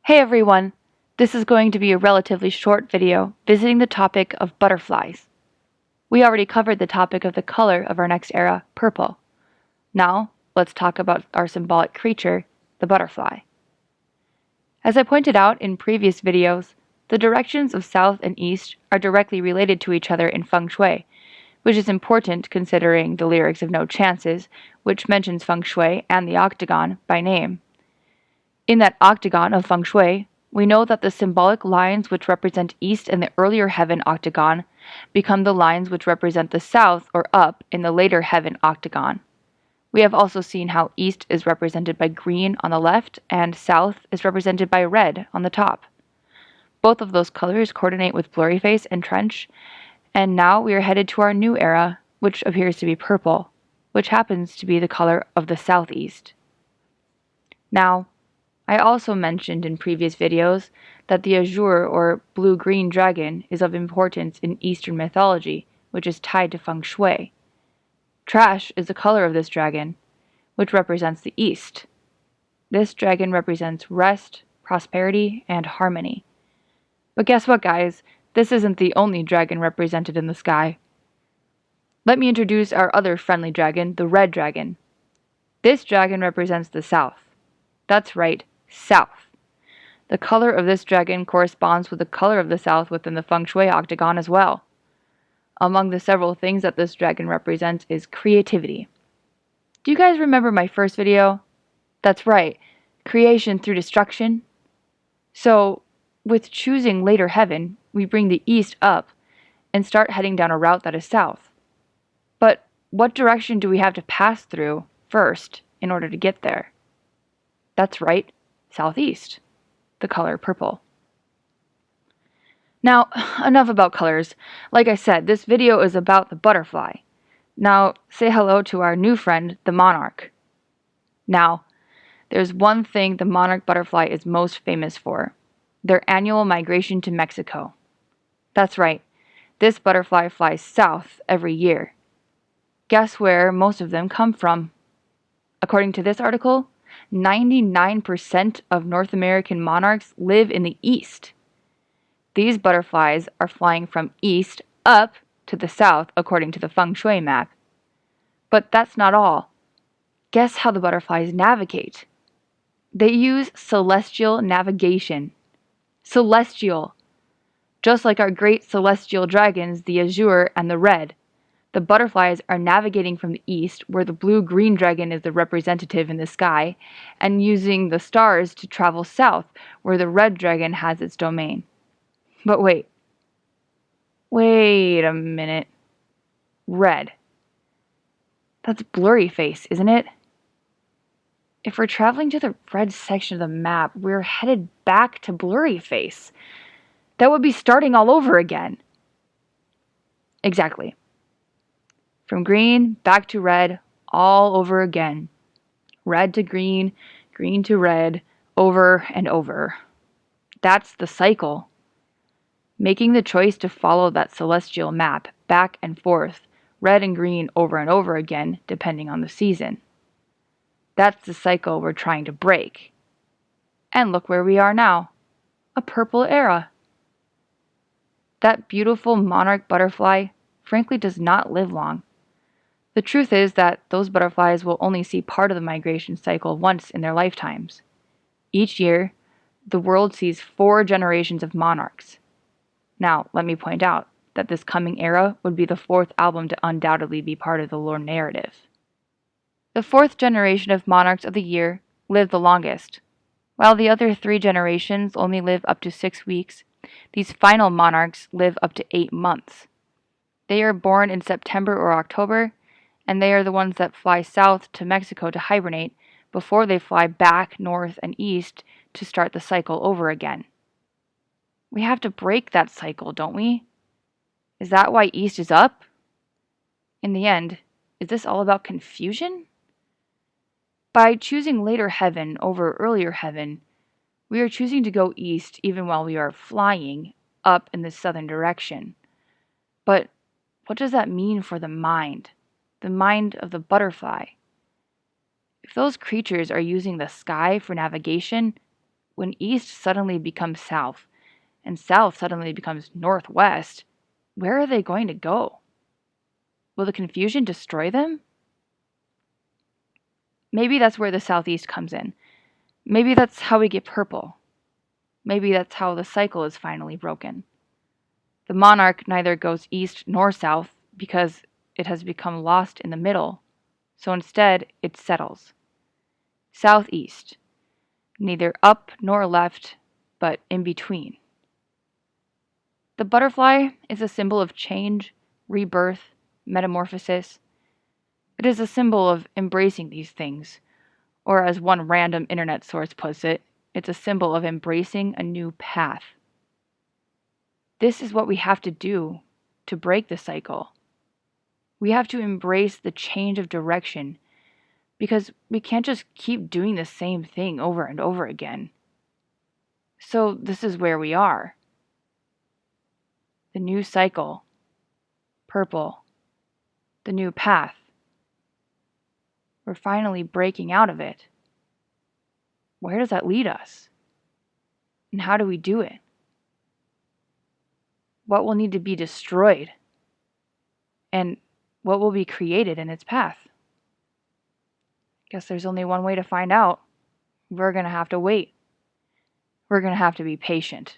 Hey everyone! This is going to be a relatively short video visiting the topic of butterflies. We already covered the topic of the color of our next era, purple. Now, let's talk about our symbolic creature, the butterfly. As I pointed out in previous videos, the directions of south and east are directly related to each other in feng shui, which is important considering the lyrics of No Chances, which mentions feng shui and the octagon by name. In that octagon of feng shui, we know that the symbolic lines which represent east in the earlier heaven octagon become the lines which represent the south or up in the later heaven octagon. We have also seen how east is represented by green on the left and south is represented by red on the top. Both of those colors coordinate with blurryface and trench, and now we are headed to our new era, which appears to be purple, which happens to be the color of the southeast. Now, I also mentioned in previous videos that the azure or blue-green dragon is of importance in Eastern mythology, which is tied to feng shui. Trash is the color of this dragon, which represents the east. This dragon represents rest, prosperity, and harmony. But guess what, guys? This isn't the only dragon represented in the sky. Let me introduce our other friendly dragon, the red dragon. This dragon represents the south. That's right, south. The color of this dragon corresponds with the color of the south within the feng shui octagon as well. Among the several things that this dragon represents is creativity. Do you guys remember my first video? That's right, creation through destruction. So, with choosing later heaven, we bring the east up and start heading down a route that is south. But what direction do we have to pass through first in order to get there? That's right, southeast, the color purple. Now, enough about colors. Like I said, this video is about the butterfly. Now, say hello to our new friend, the monarch. Now, there's one thing the monarch butterfly is most famous for: their annual migration to Mexico. That's right, this butterfly flies south every year. Guess where most of them come from? According to this article, 99% of North American monarchs live in the east. These butterflies are flying from east up to the south according to the feng shui map. But that's not all. Guess how the butterflies navigate? They use celestial navigation. Celestial. Just like our great celestial dragons, the azure and the red. The butterflies are navigating from the east, where the blue-green dragon is the representative in the sky, and using the stars to travel south, where the red dragon has its domain. But wait a minute. Red. That's blurry face, isn't it? If we're traveling to the red section of the map, we're headed back to blurry face. That would be starting all over again. Exactly. From green back to red, all over again. Red to green, green to red, over and over. That's the cycle. Making the choice to follow that celestial map back and forth, red and green over and over again, depending on the season. That's the cycle we're trying to break. And look where we are now. A purple era. That beautiful monarch butterfly frankly does not live long. The truth is that those butterflies will only see part of the migration cycle once in their lifetimes. Each year, the world sees 4 generations of monarchs. Now, let me point out that this coming era would be the 4th album to undoubtedly be part of the lore narrative. The 4th generation of monarchs of the year live the longest. While the other 3 generations only live up to 6 weeks, these final monarchs live up to 8 months. They are born in September or October, and they are the ones that fly south to Mexico to hibernate before they fly back north and east to start the cycle over again. We have to break that cycle, don't we? Is that why east is up? In the end, is this all about confusion? By choosing later heaven over earlier heaven, we are choosing to go east even while we are flying up in the southern direction. But what does that mean for the mind of the butterfly? If those creatures are using the sky for navigation, When east suddenly becomes south, and south suddenly becomes northwest, where are they going to go? Will the confusion destroy them? Maybe that's where the southeast comes in. Maybe that's how we get purple. Maybe that's how the cycle is finally broken. The monarch neither goes east nor south because it has become lost in the middle, so instead it settles. Southeast, neither up nor left, but in between. The butterfly is a symbol of change, rebirth, metamorphosis. It is a symbol of embracing these things, or as one random internet source puts it, it's a symbol of embracing a new path. This is what we have to do to break the cycle. We have to embrace the change of direction because we can't just keep doing the same thing over and over again. So this is where we are. The new cycle, purple, the new path. We're finally breaking out of it. Where does that lead us? And how do we do it? What will need to be destroyed? And what will be created in its path? Guess there's only one way to find out. We're going to have to wait. We're going to have to be patient.